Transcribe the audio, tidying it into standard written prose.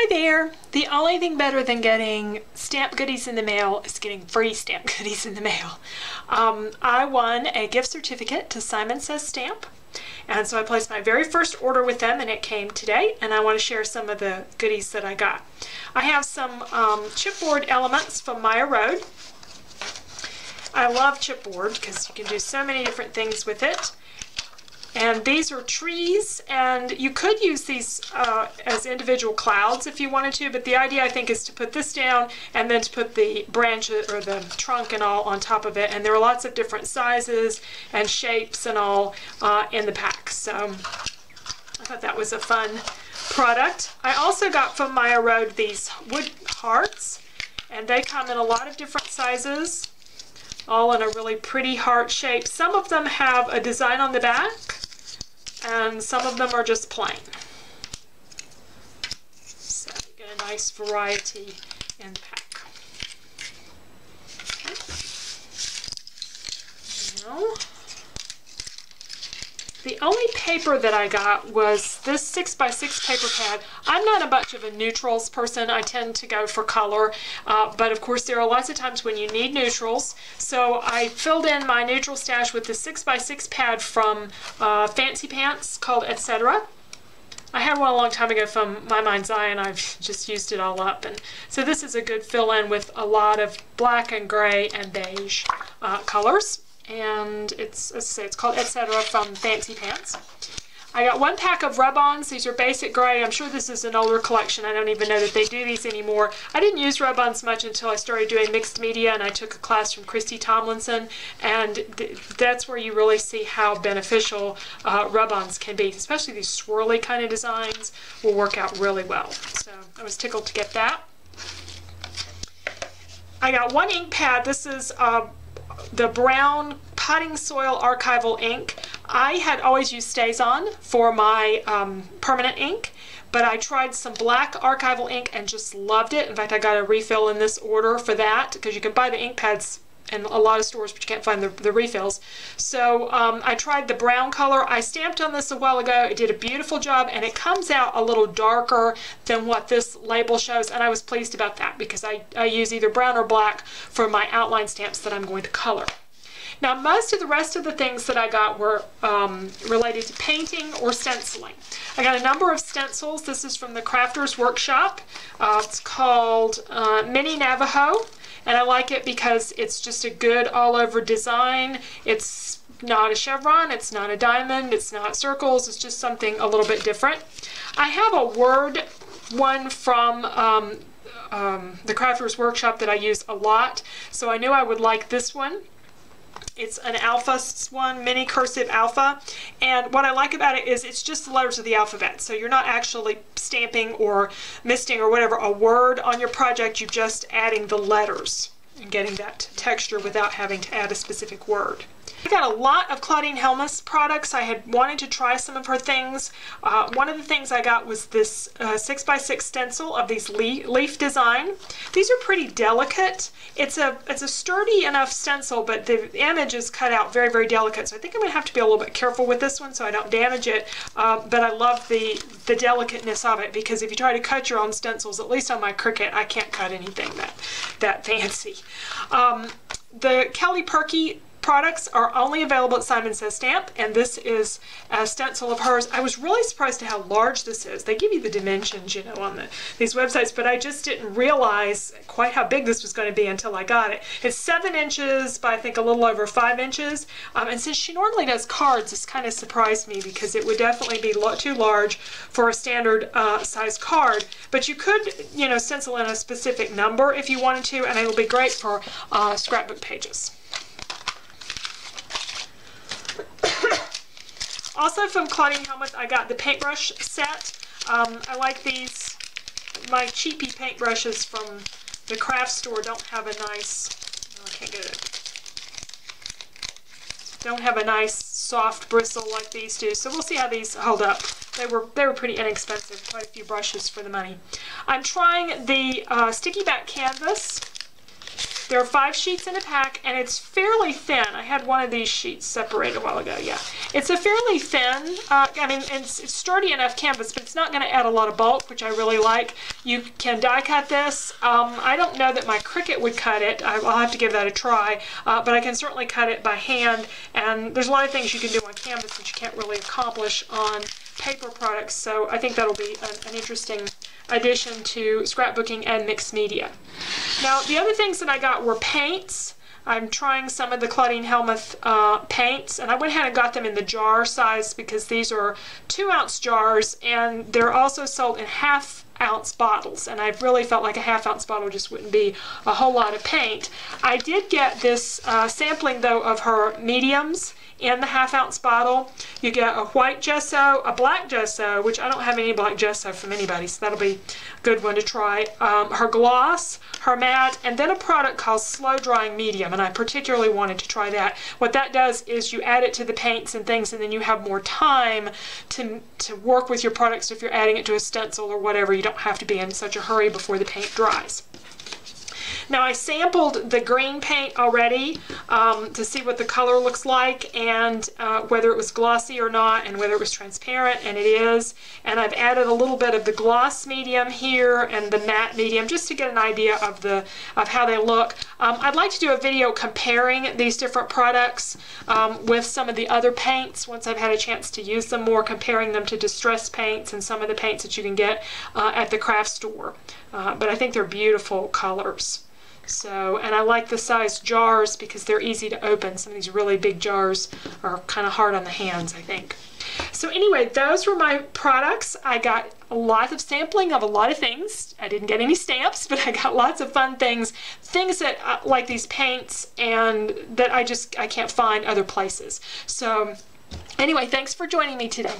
Hi there! The only thing better than getting stamp goodies in the mail is getting free stamp goodies in the mail. I won a gift certificate to Simon Says Stamp, and so I placed my very first order with them, and it came today, and I want to share some of the goodies that I got. I have some chipboard elements from Maya Road. I love chipboard because you can do so many different things with it. And these are trees, and you could use these as individual clouds if you wanted to, but the idea I think is to put this down and then to put the branches or the trunk and all on top of it. And there are lots of different sizes and shapes and all in the pack. So I thought that was a fun product. I also got from Maya Road these wood hearts, and they come in a lot of different sizes, all in a really pretty heart shape. Some of them have a design on the back, and some of them are just plain. So you get a nice variety in the pack. Okay. Now, the only paper that I got was this 6x6 paper pad. I'm not a bunch of a neutrals person. I tend to go for color, but of course there are lots of times when you need neutrals. So I filled in my neutral stash with the 6x6 pad from Fancy Pants called Etc. I had one a long time ago from My Mind's Eye, and I've just used it all up. And so this is a good fill-in with a lot of black and gray and beige colors. And it's called Etc. from Fancy Pants. I got one pack of rubons. These are basic gray. I'm sure this is an older collection. I don't even know that they do these anymore. I didn't use rubons much until I started doing mixed media, and I took a class from Christy Tomlinson, and that's where you really see how beneficial rubons can be. Especially these swirly kind of designs will work out really well. So I was tickled to get that. I got one ink pad. This is the brown Potting Soil Archival ink. I had always used StazOn for my permanent ink, but I tried some black archival ink and just loved it. In fact, I got a refill in this order for that, because you can buy the ink pads in a lot of stores, but you can't find the refills. So I tried the brown color. I stamped on this a while ago. It did a beautiful job, and it comes out a little darker than what this label shows, and I was pleased about that because I use either brown or black for my outline stamps that I'm going to color. Now, most of the rest of the things that I got were related to painting or stenciling. I got a number of stencils. This is from the Crafters Workshop. It's called Mini Navajo, and I like it because it's just a good all-over design. It's not a chevron, it's not a diamond, it's not circles, it's just something a little bit different. I have a word one from the Crafters Workshop that I use a lot, so I knew I would like this one. It's an alpha one, mini cursive alpha, and what I like about it is it's just the letters of the alphabet, so you're not actually stamping or misting or whatever a word on your project, you're just adding the letters and getting that texture without having to add a specific word. I got a lot of Cathie Helmets products. I had wanted to try some of her things. One of the things I got was this 6x6 stencil of these leaf design. These are pretty delicate. It's a sturdy enough stencil, but the image is cut out very, very delicate. So I think I'm going to have to be a little bit careful with this one so I don't damage it. But I love the delicateness of it, because if you try to cut your own stencils, at least on my Cricut, I can't cut anything that fancy. The Kelly Perky products are only available at Simon Says Stamp, and this is a stencil of hers. I was really surprised at how large this is. They give you the dimensions, you know, on these websites, but I just didn't realize quite how big this was going to be until I got it. It's 7 inches by I think a little over 5 inches, and since she normally does cards, this kind of surprised me because it would definitely be too large for a standard size card, but you could, you know, stencil in a specific number if you wanted to, and it will be great for scrapbook pages. Also from Cathie Helmets, I got the paintbrush set. I like these. My cheapy paintbrushes from the craft store don't have a nice, oh, I can't get it. Don't have a nice soft bristle like these do. So we'll see how these hold up. They were pretty inexpensive, quite a few brushes for the money. I'm trying the sticky back canvas. There are 5 sheets in a pack, and it's fairly thin. I had one of these sheets separated a while ago, yeah. It's a fairly thin, I mean, it's sturdy enough canvas, but it's not going to add a lot of bulk, which I really like. You can die cut this. I don't know that my Cricut would cut it. I'll have to give that a try, but I can certainly cut it by hand, and there's a lot of things you can do on canvas that you can't really accomplish on paper products, so I think that'll be an interesting addition to scrapbooking and mixed media. Now, the other things that I got were paints. I'm trying some of the Cathie Helmets paints, and I went ahead and got them in the jar size because these are 2-ounce jars, and they're also sold in half-ounce bottles, and I really felt like a half-ounce bottle just wouldn't be a whole lot of paint. I did get this sampling, though, of her mediums in the half-ounce bottle. You get a white gesso, a black gesso, which I don't have any black gesso from anybody, so that'll be a good one to try. Her gloss, her matte, and then a product called Slow Drying Medium, and I particularly wanted to try that. What that does is you add it to the paints and things, and then you have more time to work with your products. If you're adding it to a stencil or whatever, you don't have to be in such a hurry before the paint dries. Now, I sampled the green paint already to see what the color looks like, and whether it was glossy or not, and whether it was transparent, and it is. And I've added a little bit of the gloss medium here and the matte medium just to get an idea of how they look. I'd like to do a video comparing these different products with some of the other paints once I've had a chance to use them more, comparing them to distress paints and some of the paints that you can get at the craft store. But I think they're beautiful colors. So, and I like the size jars because they're easy to open. Some of these really big jars are kind of hard on the hands, I think. So anyway, those were my products. I got a lot of sampling of a lot of things. I didn't get any stamps, but I got lots of fun things that like these paints, and that I can't find other places. So anyway, thanks for joining me today.